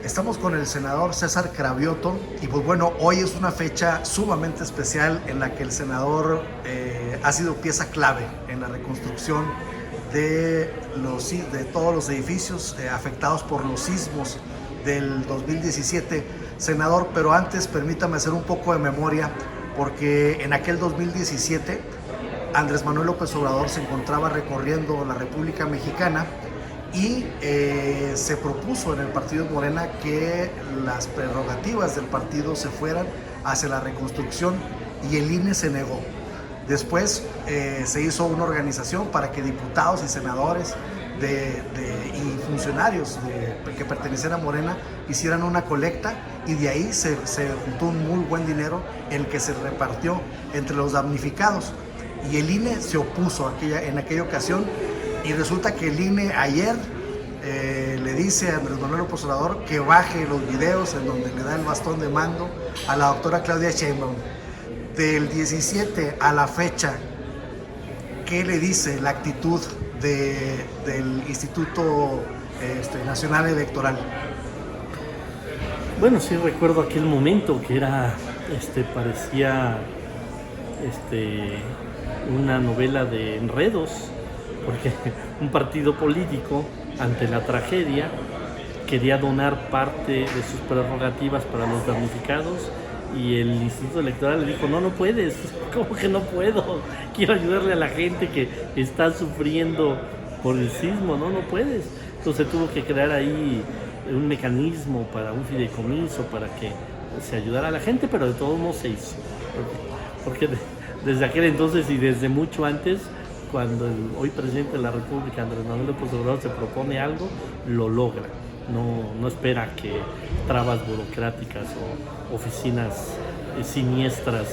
Estamos con el senador César Cravioto y pues bueno, hoy es una fecha sumamente especial en la que el senador ha sido pieza clave en la reconstrucción de todos los edificios afectados por los sismos del 2017. Senador, pero antes permítame hacer un poco de memoria porque en aquel 2017 Andrés Manuel López Obrador se encontraba recorriendo la República Mexicana y se propuso en el partido Morena que las prerrogativas del partido se fueran hacia la reconstrucción y el INE se negó. Después se hizo una organización para que diputados y senadores y funcionarios que pertenecían a Morena hicieran una colecta y de ahí se juntó un muy buen dinero el que se repartió entre los damnificados y el INE se opuso en aquella ocasión. Y resulta que el INE ayer le dice a Andrés Manuel López Obrador que baje los videos en donde le da el bastón de mando a la doctora Claudia Sheinbaum. Del 17 a la fecha, ¿qué le dice la actitud del Instituto Nacional Electoral? Bueno, sí recuerdo aquel momento que era, parecía una novela de enredos, porque un partido político, ante la tragedia, quería donar parte de sus prerrogativas para los damnificados y el Instituto Electoral le dijo, no puedes, ¿cómo que no puedo? Quiero ayudarle a la gente que está sufriendo por el sismo, no puedes. Entonces tuvo que crear ahí un mecanismo para un fideicomiso, para que se ayudara a la gente, pero de todos modos se hizo. Porque desde aquel entonces y desde mucho antes, cuando el hoy presidente de la República, Andrés Manuel López Obrador, se propone algo, lo logra. No espera que trabas burocráticas o oficinas siniestras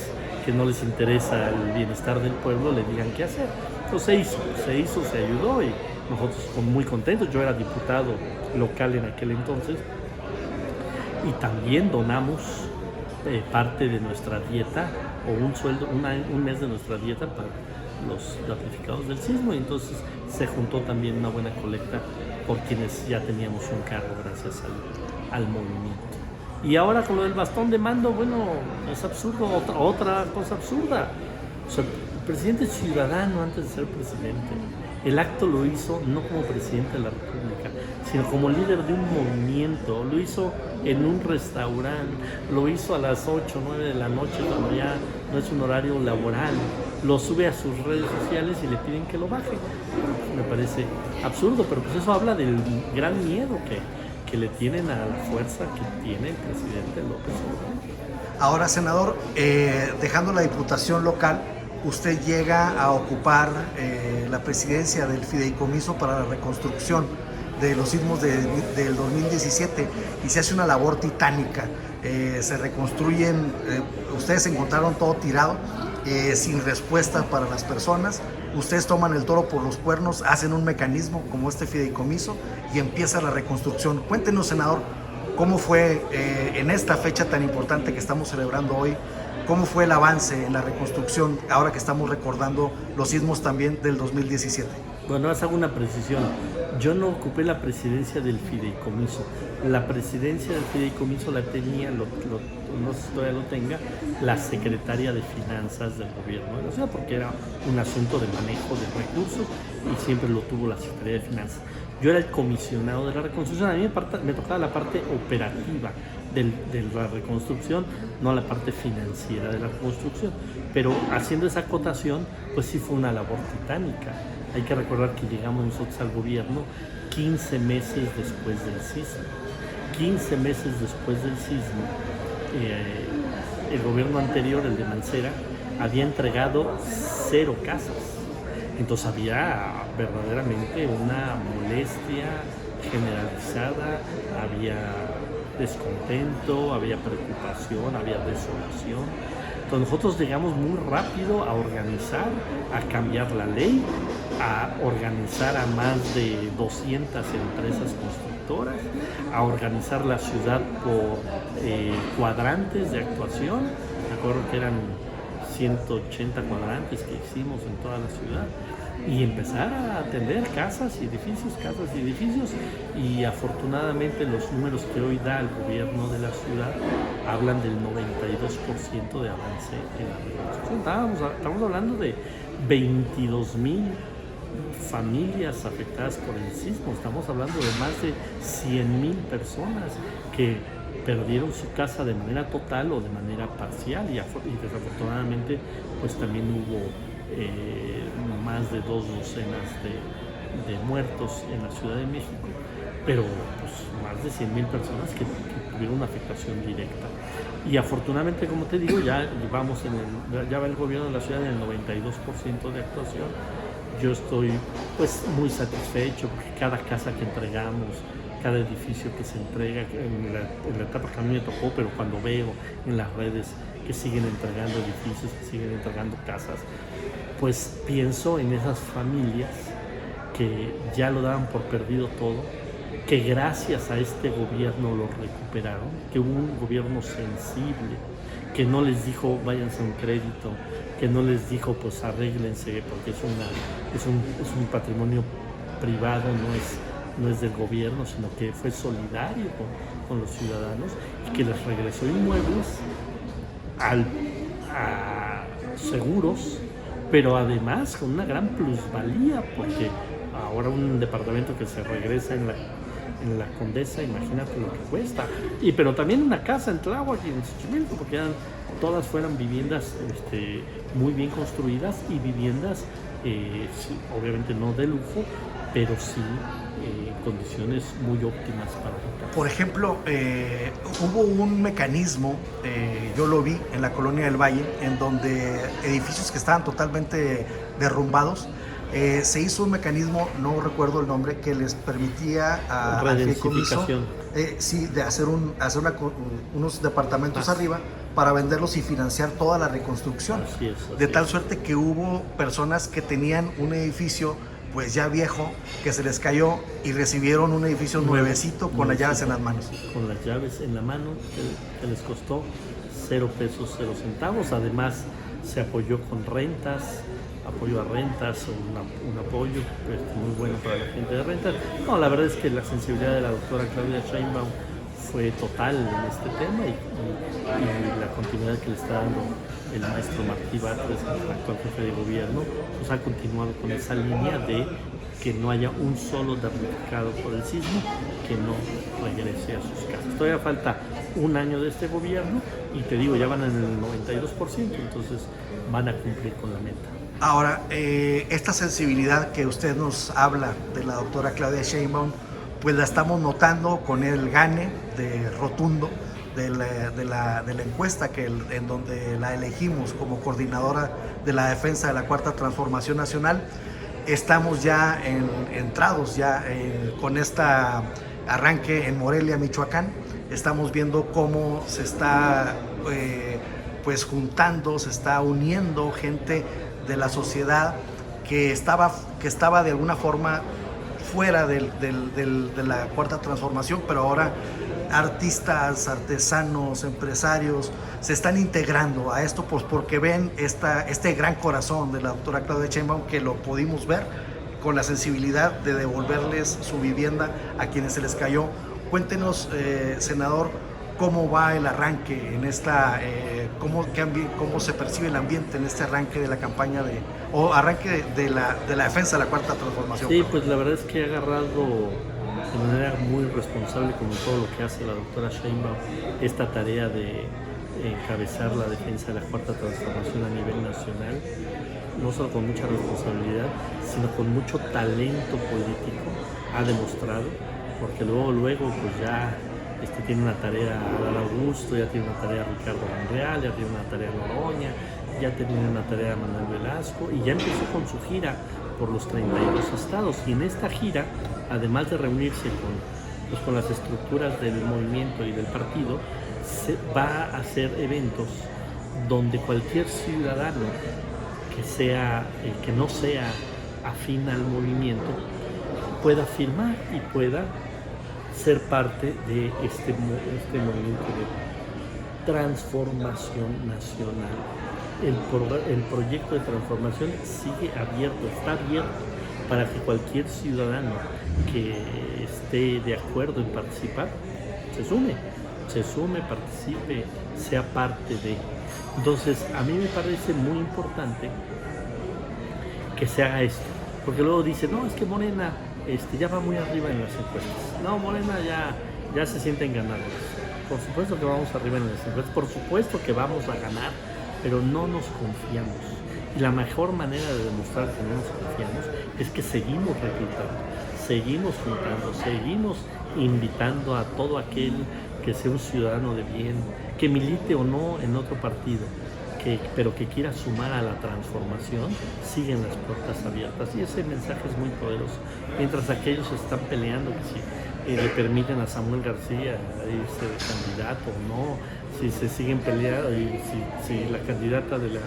que no les interesa el bienestar del pueblo le digan qué hacer. Entonces se ayudó y nosotros muy contentos. Yo era diputado local en aquel entonces y también donamos parte de nuestra dieta o un sueldo, un mes de nuestra dieta para los damnificados del sismo, y entonces se juntó también una buena colecta por quienes ya teníamos un cargo gracias al movimiento. Y ahora con lo del bastón de mando, bueno, es absurdo, otra cosa absurda. O sea, el presidente es ciudadano antes de ser presidente. El acto lo hizo no como presidente de la República, sino como líder de un movimiento. Lo hizo en un restaurante, lo hizo a las 8 o 9 de la noche cuando ya no es un horario laboral. Lo sube a sus redes sociales y le piden que lo baje. Me parece absurdo, pero pues eso habla del gran miedo que le tienen a la fuerza que tiene el presidente López Obrador. Ahora, senador, dejando la diputación local, usted llega a ocupar la presidencia del Fideicomiso para la Reconstrucción de los sismos del 2017 y se hace una labor titánica. Se reconstruyen, ustedes encontraron todo tirado, sin respuesta para las personas. Ustedes toman el toro por los cuernos, hacen un mecanismo como este fideicomiso y empieza la reconstrucción. Cuéntenos, senador, cómo fue en esta fecha tan importante que estamos celebrando hoy, cómo fue el avance en la reconstrucción ahora que estamos recordando los sismos también del 2017. Bueno, hago una precisión. Yo no ocupé la presidencia del fideicomiso. La presidencia del fideicomiso la tenía, no sé si todavía lo tenga, la secretaria de Finanzas del gobierno de la ciudad, porque era un asunto de manejo de recursos y siempre lo tuvo la Secretaría de Finanzas. Yo era el comisionado de la reconstrucción, a mí me tocaba la parte operativa de la reconstrucción, no la parte financiera de la reconstrucción. Pero haciendo esa acotación, pues sí fue una labor titánica. Hay que recordar que llegamos nosotros al gobierno 15 meses después del sismo. 15 meses después del sismo, el gobierno anterior, el de Mancera, había entregado 0 casas. Entonces había verdaderamente una molestia generalizada, había descontento, había preocupación, había desolación. Entonces nosotros llegamos muy rápido a organizar, a cambiar la ley, a organizar a más de 200 empresas constructoras, a organizar la ciudad por cuadrantes de actuación. Me acuerdo que eran 180 cuadrantes que hicimos en toda la ciudad. y empezar a atender casas y edificios, y afortunadamente los números que hoy da el gobierno de la ciudad hablan del 92% de avance en la reconstrucción. Estamos hablando de 22,000 familias afectadas por el sismo. Estamos hablando de más de 100,000 personas que perdieron su casa de manera total o de manera parcial, y desafortunadamente pues también hubo más de 2 docenas de muertos en la Ciudad de México, pero pues más de 100,000 personas que tuvieron una afectación directa. Y afortunadamente, como te digo, ya va el gobierno de la ciudad en el 92% de actuación. Yo estoy pues muy satisfecho porque cada casa que entregamos, cada edificio que se entrega, en la etapa que a mí me tocó, pero cuando veo en las redes que siguen entregando edificios, que siguen entregando casas, pues pienso en esas familias que ya lo daban por perdido todo, que gracias a este gobierno lo recuperaron, que hubo un gobierno sensible, que no les dijo váyanse a un crédito, que no les dijo pues arréglense porque es un patrimonio privado, no es del gobierno, sino que fue solidario con los ciudadanos, y que les regresó inmuebles seguros, pero además con una gran plusvalía, porque ahora un departamento que se regresa en la Condesa, imagínate lo que cuesta, pero también una casa en Tláhuac y en Xochimilco, porque todas fueran viviendas muy bien construidas, y viviendas sí, obviamente no de lujo, pero sí en condiciones muy óptimas para habitar. Por ejemplo, hubo un mecanismo, yo lo vi en la Colonia del Valle, en donde edificios que estaban totalmente derrumbados, se hizo un mecanismo, no recuerdo el nombre, que les permitía al fideicomiso de hacer unos departamentos arriba para venderlos y financiar toda la reconstrucción. Así de tal suerte que hubo personas que tenían un edificio pues ya viejo, que se les cayó, y recibieron un edificio nuevecito con las llaves en las manos. Con las llaves en la mano, que les costó 0 pesos, 0 centavos. Además, se apoyó con apoyo a rentas, un apoyo muy bueno para la gente de rentas. No, la verdad es que la sensibilidad de la doctora Claudia Sheinbaum fue total en este tema, y la continuidad que le está dando el maestro Martí Batres, el actual jefe de gobierno, pues ha continuado con esa línea de que no haya un solo damnificado por el sismo que no regrese a sus casas. Todavía falta un año de este gobierno, y te digo, ya van en el 92%, entonces van a cumplir con la meta. Ahora, esta sensibilidad que usted nos habla de la doctora Claudia Sheinbaum, pues la estamos notando con el gane rotundo de la encuesta en donde la elegimos como coordinadora de la defensa de la Cuarta Transformación Nacional. Estamos ya entrados con esta arranque en Morelia, Michoacán. Estamos viendo cómo se está pues juntando, se está uniendo gente de la sociedad que estaba de alguna forma fuera de la Cuarta Transformación, pero ahora artistas, artesanos, empresarios se están integrando a esto, pues porque ven este gran corazón de la doctora Claudia Sheinbaum, que lo pudimos ver con la sensibilidad de devolverles su vivienda a quienes se les cayó. Cuéntenos, senador, cómo va el arranque en cómo se percibe el ambiente en este arranque de la campaña arranque de la defensa de la Cuarta Transformación. Sí, pues la verdad es que ha agarrado de manera muy responsable, como todo lo que hace la doctora Sheinbaum, esta tarea de encabezar la defensa de la Cuarta Transformación a nivel nacional, no solo con mucha responsabilidad, sino con mucho talento político, ha demostrado, porque luego pues ya tiene una tarea Adán Augusto, ya tiene una tarea Ricardo Monreal, ya tiene una tarea Noroña, ya tiene una tarea Manuel Velasco, y ya empezó con su gira por los 32 estados. Y en esta gira, además de reunirse con las estructuras del movimiento y del partido, va a hacer eventos donde cualquier ciudadano que no sea afín al movimiento pueda firmar y pueda ser parte de este movimiento transformación nacional. El proyecto de transformación sigue abierto, está abierto para que cualquier ciudadano que esté de acuerdo en participar se sume, participe, sea parte de. Entonces, a mí me parece muy importante que se haga esto, porque luego dice, no, es que Morena ya va muy arriba en las encuestas. No, Morena ya se sienten ganadores. Por supuesto que vamos arriba en las encuestas, por supuesto que vamos a ganar, pero no nos confiamos. Y la mejor manera de demostrar que no nos confiamos es que seguimos reclutando, seguimos juntando, seguimos invitando a todo aquel que sea un ciudadano de bien, que milite o no en otro partido, pero que quiera sumar a la transformación, siguen las puertas abiertas. Y ese mensaje es muy poderoso. Mientras aquellos están peleando que si le permiten a Samuel García irse de candidato o no, si se siguen peleando y si la candidata de la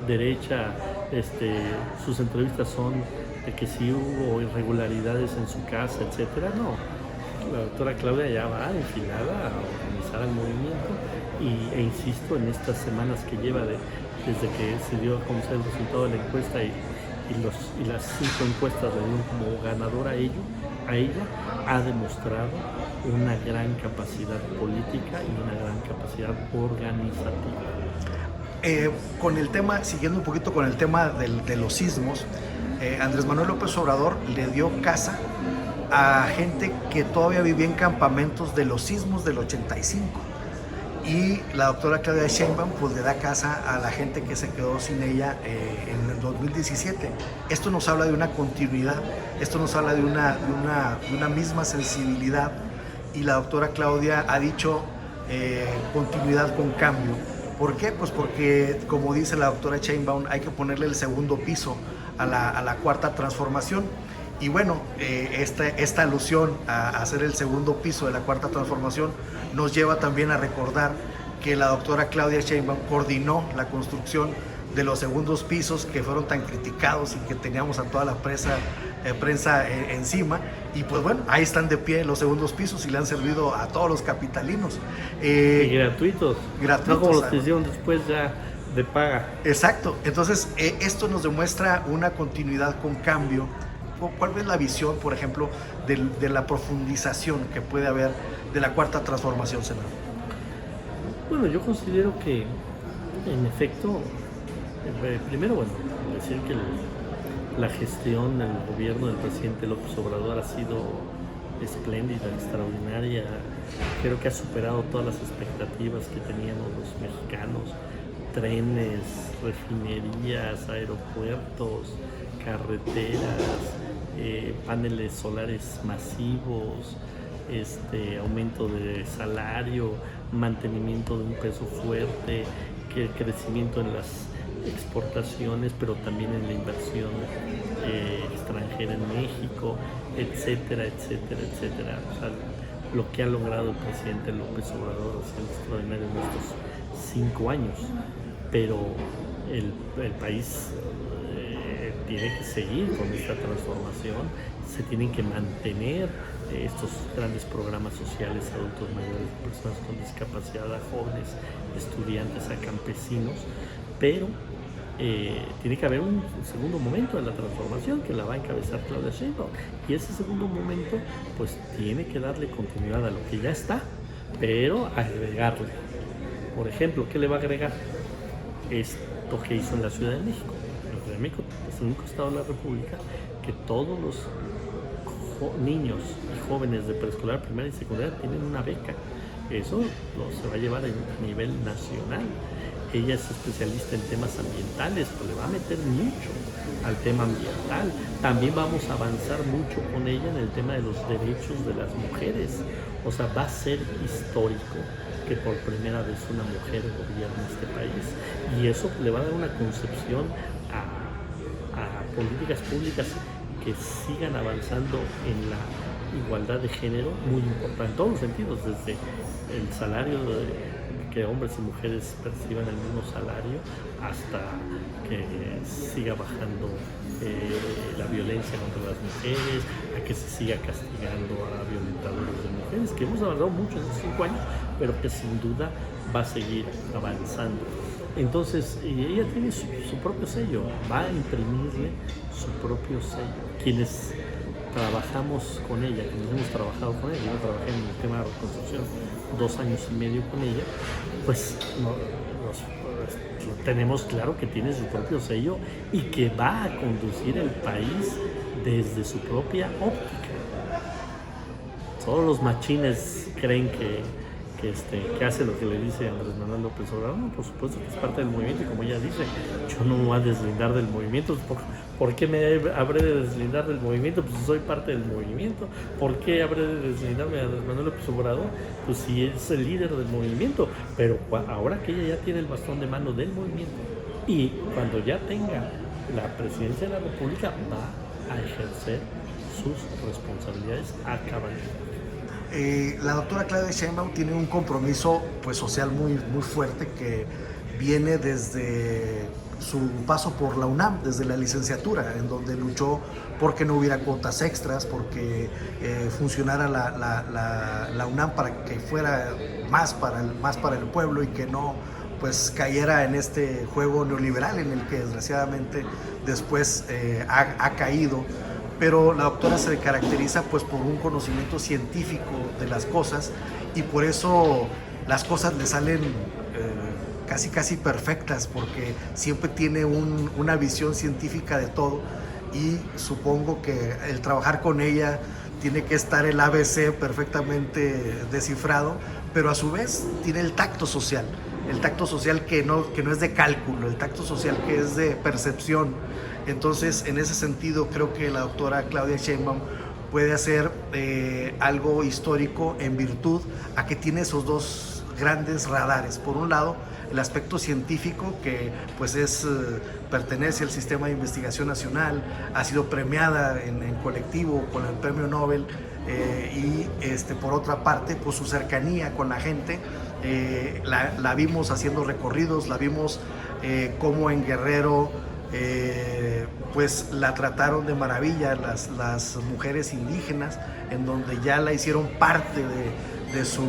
derecha, sus entrevistas son de que si hubo irregularidades en su casa, etcétera, no. La doctora Claudia ya va enfilada a organizar el movimiento e insisto, en estas semanas que lleva desde que se dio a conocer el resultado de la encuesta y las 5 encuestas le dieron como ganadora a ella, ha demostrado una gran capacidad política y una gran capacidad organizativa. Con el tema, siguiendo un poquito con el tema de los sismos, Andrés Manuel López Obrador le dio casa a gente que todavía vivía en campamentos de los sismos del 85, y la doctora Claudia Sheinbaum pues le da casa a la gente que se quedó sin ella en el 2017. Esto nos habla de una continuidad, esto nos habla de una misma sensibilidad, y la doctora Claudia ha dicho continuidad con cambio. ¿Por qué? Pues porque, como dice la doctora Sheinbaum, hay que ponerle el segundo piso a la cuarta transformación. Y bueno, esta alusión a hacer el segundo piso de la cuarta transformación nos lleva también a recordar que la doctora Claudia Sheinbaum coordinó la construcción de los segundos pisos que fueron tan criticados y que teníamos a toda la prensa encima. Y pues bueno, ahí están de pie los segundos pisos y le han servido a todos los capitalinos. Y gratuitos. No como los que hicieron después ya de paga. Exacto. Entonces, esto nos demuestra una continuidad con cambio. ¿Cuál es la visión, por ejemplo, de la profundización que puede haber de la cuarta transformación, senador? Bueno, yo considero que, en efecto, primero, bueno, decir que la gestión del gobierno del presidente López Obrador ha sido espléndida, extraordinaria. Creo que ha superado todas las expectativas que teníamos los mexicanos. Trenes, refinerías, aeropuertos, carreteras, paneles solares masivos, aumento de salario, mantenimiento de un peso fuerte, crecimiento en las exportaciones, pero también en la inversión extranjera en México, etcétera, etcétera, etcétera. O sea, lo que ha logrado el presidente López Obrador ha sido extraordinario en estos 5 años, pero el país tiene que seguir con esta transformación, se tienen que mantener estos grandes programas sociales a adultos mayores, personas con discapacidad, a jóvenes, estudiantes, a campesinos, pero tiene que haber un segundo momento de la transformación que la va a encabezar Claudia Sheinbaum, y ese segundo momento pues tiene que darle continuidad a lo que ya está, pero agregarle. Por ejemplo, ¿qué le va a agregar? Esto que hizo en la Ciudad de México. La Ciudad de México es el único estado de la República que todos los niños y jóvenes de preescolar, primaria y secundaria tienen una beca. Eso se va a llevar a nivel nacional. Ella es especialista en temas ambientales, pues le va a meter mucho al tema ambiental. También vamos a avanzar mucho con ella en el tema de los derechos de las mujeres. O sea, va a ser histórico que por primera vez una mujer gobierne este país. Y eso le va a dar una concepción a políticas públicas que sigan avanzando en la igualdad de género, muy importante en todos los sentidos, desde el salario que hombres y mujeres perciban el mismo salario, hasta que siga bajando la violencia contra las mujeres, a que se siga castigando a violentadores de mujeres, que hemos avanzado mucho en estos 5 años, pero que sin duda va a seguir avanzando. Entonces, ella tiene su propio sello, va a imprimirle su propio sello. Quienes trabajamos con ella, quienes hemos trabajado con ella, yo trabajé en el tema de reconstrucción 2 años y medio con ella, pues tenemos claro que tiene su propio sello y que va a conducir el país desde su propia óptica. Todos los machines creen que hace lo que le dice Andrés Manuel López Obrador. No, por supuesto que es parte del movimiento, y como ella dice, yo no me voy a deslindar del movimiento. ¿Por qué me habré de deslindar del movimiento? Pues soy parte del movimiento. ¿Por qué habré de deslindarme de Andrés Manuel López Obrador? Pues si es el líder del movimiento. Pero ahora que ella ya tiene el bastón de mano del movimiento, y cuando ya tenga la presidencia de la República, va a ejercer sus responsabilidades a cabalidad. La doctora Claudia Sheinbaum tiene un compromiso pues, social muy fuerte que viene desde su paso por la UNAM, desde la licenciatura, en donde luchó porque no hubiera cuotas extras, porque funcionara la UNAM para que fuera más para el pueblo y que no pues cayera en este juego neoliberal en el que desgraciadamente después ha caído. Pero la doctora se caracteriza pues por un conocimiento científico de las cosas, y por eso las cosas le salen casi perfectas, porque siempre tiene una visión científica de todo, y supongo que el trabajar con ella tiene que estar el ABC perfectamente descifrado, pero a su vez tiene el tacto social que no es de cálculo, el tacto social que es de percepción. Entonces, en ese sentido, creo que la doctora Claudia Sheinbaum puede hacer algo histórico en virtud a que tiene esos dos grandes radares. Por un lado, el aspecto científico, que pues pertenece al Sistema de Investigación Nacional, ha sido premiada en colectivo con el Premio Nobel, y por otra parte, pues su cercanía con la gente. La vimos haciendo recorridos, la vimos como en Guerrero pues la trataron de maravilla las mujeres indígenas, en donde ya la hicieron parte de su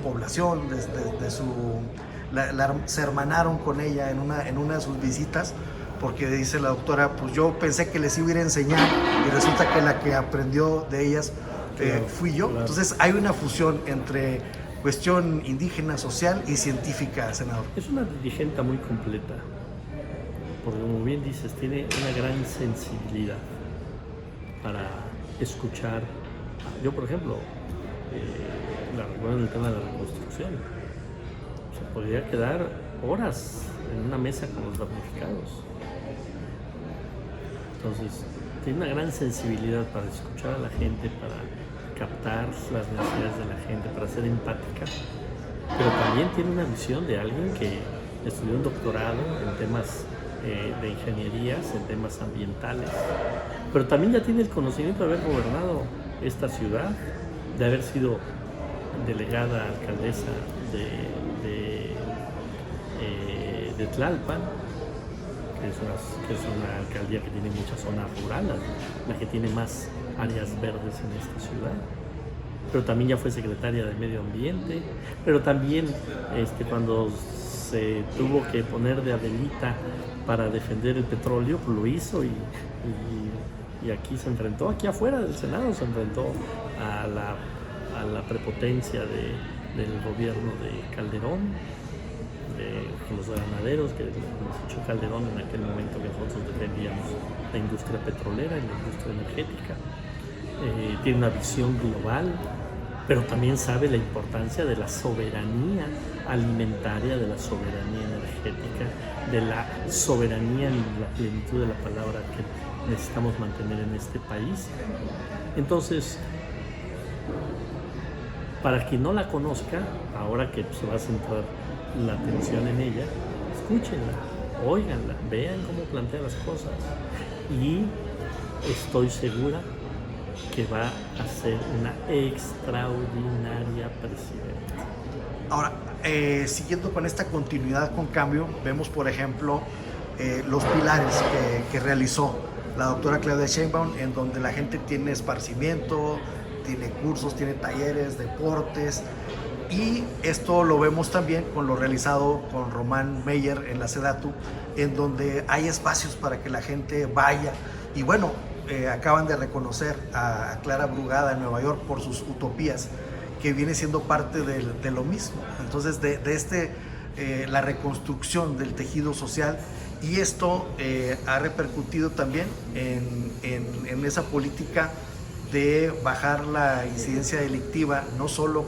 población, se hermanaron con ella en una de sus visitas, porque dice la doctora, pues yo pensé que les iba a ir a enseñar y resulta que la que aprendió de ellas fui yo. Claro. Entonces hay una fusión entre cuestión indígena, social y científica, senador. Es una dirigente muy completa, porque como bien dices, tiene una gran sensibilidad para escuchar. Yo, por ejemplo, la recuerdo en el tema de la reconstrucción. Se podría quedar horas en una mesa con los damnificados. Entonces, tiene una gran sensibilidad para escuchar a la gente, para captar las necesidades de la gente, para ser empática, pero también tiene una visión de alguien que estudió un doctorado en temas de ingenierías, en temas ambientales, pero también ya tiene el conocimiento de haber gobernado esta ciudad, de haber sido delegada alcaldesa de Tlalpan, que es una alcaldía que tiene muchas zonas rurales, la que tiene más áreas verdes en esta ciudad, pero también ya fue secretaria de Medio Ambiente, pero también cuando se tuvo que poner de Adelita para defender el petróleo, pues lo hizo, y aquí se enfrentó, aquí afuera del Senado se enfrentó a la prepotencia del gobierno de Calderón, con los ganaderos que nos echó Calderón en aquel momento, que nosotros defendíamos la industria petrolera y la industria energética. Tiene una visión global, pero también sabe la importancia de la soberanía alimentaria, de la soberanía energética, de la soberanía en la plenitud de la palabra que necesitamos mantener en este país. Entonces, para quien no la conozca, ahora que se va a centrar la atención en ella, escúchenla, óiganla, vean cómo plantea las cosas, y estoy segura que va a ser una extraordinaria presidenta. Ahora, siguiendo con esta continuidad con cambio, vemos por ejemplo los pilares que realizó la doctora Claudia Sheinbaum, en donde la gente tiene esparcimiento, tiene cursos, tiene talleres, deportes. Y esto lo vemos también con lo realizado con Román Meyer en la SEDATU, en donde hay espacios para que la gente vaya. Y bueno, acaban de reconocer a Clara Brugada en Nueva York por sus utopías, que viene siendo parte de lo mismo. Entonces, la reconstrucción del tejido social, y esto ha repercutido también en esa política de bajar la incidencia delictiva, no solo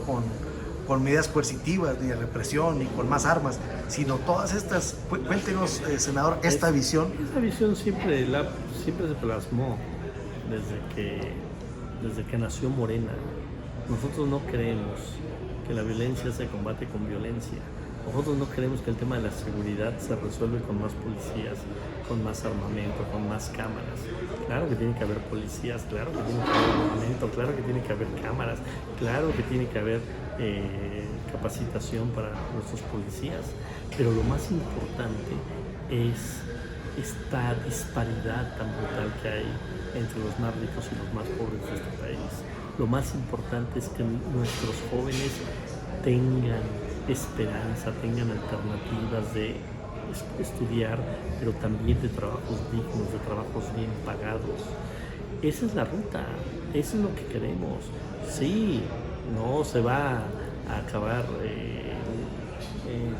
con medidas coercitivas, ni de represión, ni con más armas, sino todas estas. Cuéntenos, senador, esta visión. Esa visión siempre se plasmó desde que nació Morena. Nosotros no creemos que la violencia se combate con violencia. Nosotros no creemos que el tema de la seguridad se resuelve con más policías, con más armamento, con más cámaras. Claro que tiene que haber policías, claro que tiene que haber armamento, claro que tiene que haber cámaras, claro que tiene que haber capacitación para nuestros policías. Pero lo más importante es esta disparidad tan brutal que hay entre los más ricos y los más pobres de este país. Lo más importante es que nuestros jóvenes tengan esperanza, tengan alternativas de estudiar, pero también de trabajos dignos, de trabajos bien pagados. Esa es la ruta, eso es lo que queremos. Sí, no se va a acabar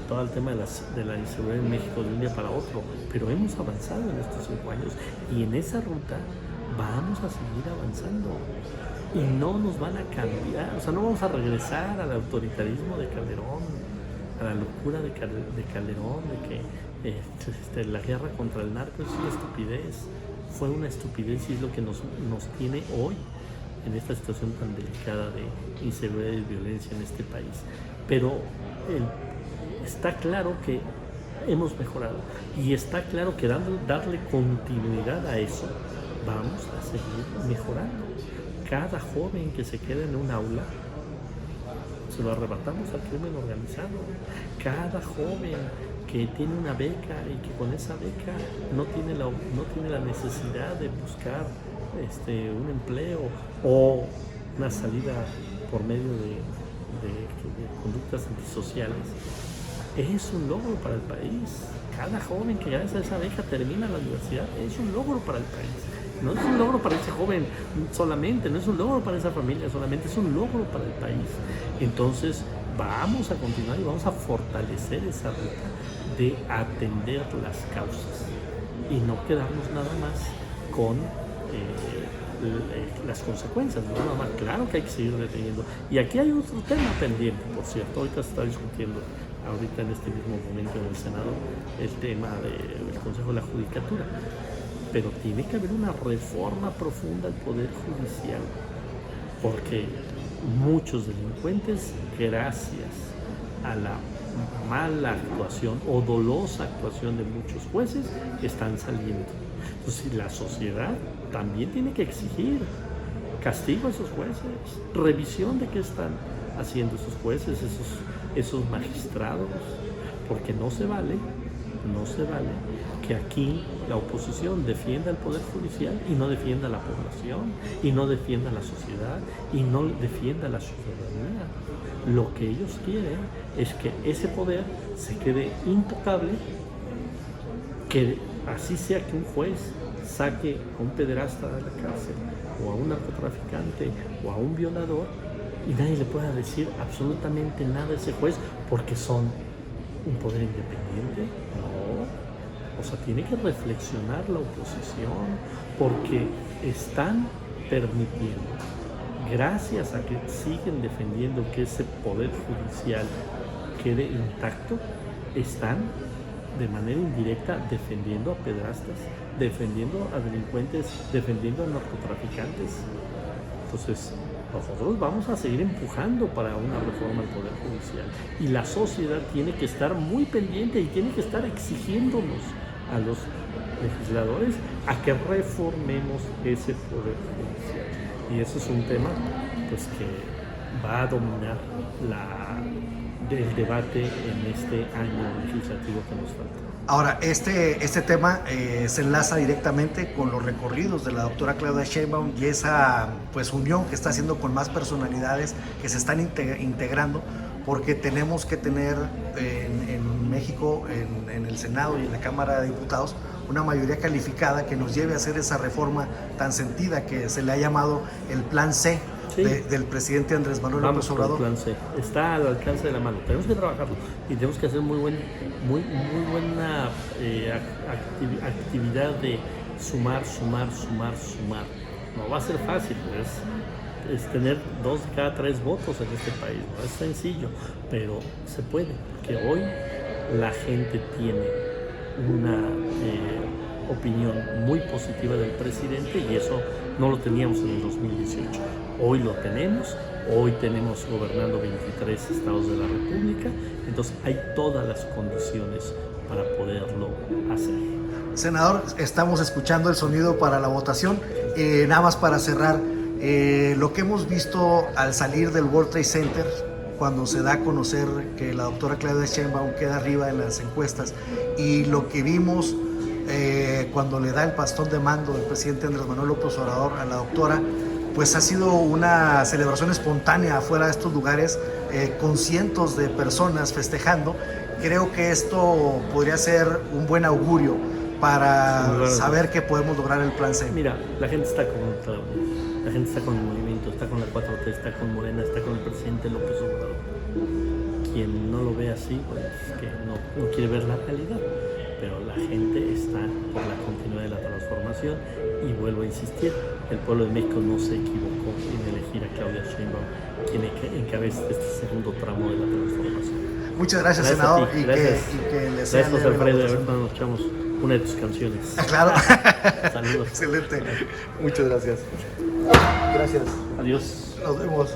todo el tema de la inseguridad en México de un día para otro, pero hemos avanzado en estos 5 años y en esa ruta vamos a seguir avanzando. Y no nos van a cambiar, o sea, no vamos a regresar al autoritarismo de Calderón, a la locura de Calderón, de que la guerra contra el narco es una estupidez. Fue una estupidez y es lo que nos tiene hoy en esta situación tan delicada de inseguridad y violencia en este país. Pero está claro que hemos mejorado y está claro que darle continuidad a eso, vamos a seguir mejorando. Cada joven que se quede en un aula, se lo arrebatamos al crimen organizado. Cada joven que tiene una beca y que con esa beca no tiene la necesidad de buscar un empleo o una salida por medio de conductas antisociales, es un logro para el país. Cada joven que gracias a esa beca termina la universidad es un logro para el país. No es un logro para ese joven solamente, no es un logro para esa familia solamente, es un logro para el país. Entonces vamos a continuar y vamos a fortalecer esa ruta de atender las causas y no quedarnos nada más con las consecuencias, ¿no? Nada más. Claro que hay que seguir deteniendo. Y aquí hay otro tema pendiente, por cierto, ahorita se está discutiendo ahorita en este mismo momento en el Senado el tema del Consejo de la Judicatura. Pero tiene que haber una reforma profunda del Poder Judicial, porque muchos delincuentes, gracias a la mala actuación o dolosa actuación de muchos jueces, están saliendo. Entonces, la sociedad también tiene que exigir castigo a esos jueces, revisión de qué están haciendo esos jueces, esos magistrados, porque no se vale que aquí la oposición defienda el Poder Judicial y no defienda a la población, y no defienda a la sociedad, y no defienda a la ciudadanía. Lo que ellos quieren es que ese poder se quede intocable, que así sea que un juez saque a un pederasta de la cárcel, o a un narcotraficante, o a un violador, y nadie le pueda decir absolutamente nada a ese juez porque son un poder independiente. No. O sea, tiene que reflexionar la oposición, porque están permitiendo, gracias a que siguen defendiendo que ese poder judicial quede intacto, están de manera indirecta defendiendo a pederastas, defendiendo a delincuentes, defendiendo a narcotraficantes. Entonces, nosotros vamos a seguir empujando para una reforma del Poder Judicial, y la sociedad tiene que estar muy pendiente y tiene que estar exigiéndonos a los legisladores a que reformemos ese Poder Judicial. Y eso es un tema pues que va a dominar del debate en este año legislativo que nos falta. Ahora, este tema se enlaza directamente con los recorridos de la doctora Claudia Sheinbaum y esa pues unión que está haciendo con más personalidades que se están integrando, porque tenemos que tener en México, en el Senado y en la Cámara de Diputados, una mayoría calificada que nos lleve a hacer esa reforma tan sentida que se le ha llamado el Plan C. Sí. Del presidente Andrés Manuel López Obrador. Plan C. Está al alcance de la mano. Tenemos que trabajarlo y tenemos que hacer muy buena actividad de sumar. No va a ser fácil, es tener 2 de cada 3 votos en este país. No es sencillo, pero se puede, porque hoy la gente tiene una opinión muy positiva del presidente y eso no lo teníamos en el 2018. Hoy lo tenemos, hoy tenemos gobernando 23 estados de la República, entonces hay todas las condiciones para poderlo hacer. Senador, estamos escuchando el sonido para la votación. Nada más para cerrar, lo que hemos visto al salir del World Trade Center, cuando se da a conocer que la doctora Claudia Sheinbaum queda arriba en las encuestas, y lo que vimos cuando le da el bastón de mando el presidente Andrés Manuel López Obrador a la doctora, pues ha sido una celebración espontánea afuera de estos lugares, con cientos de personas festejando. Creo que esto podría ser un buen augurio para saber que podemos lograr el Plan C. Mira, la gente está con Claudia, la gente está con el movimiento, está con la 4T, está con Morena, está con el presidente López Obrador. Quien no lo ve así, pues que no quiere ver la realidad. Pero la gente está por la continuidad de la transformación y vuelvo a insistir, el pueblo de México no se equivocó en elegir a Claudia Sheinbaum, quien encabeza este segundo tramo de la transformación. Muchas gracias, senador, y que les sea gracias, Alfredo, a ver cuando nos echamos una de tus canciones. Claro. Saludos. Excelente. Muchas gracias. Gracias. Adiós. Nos vemos.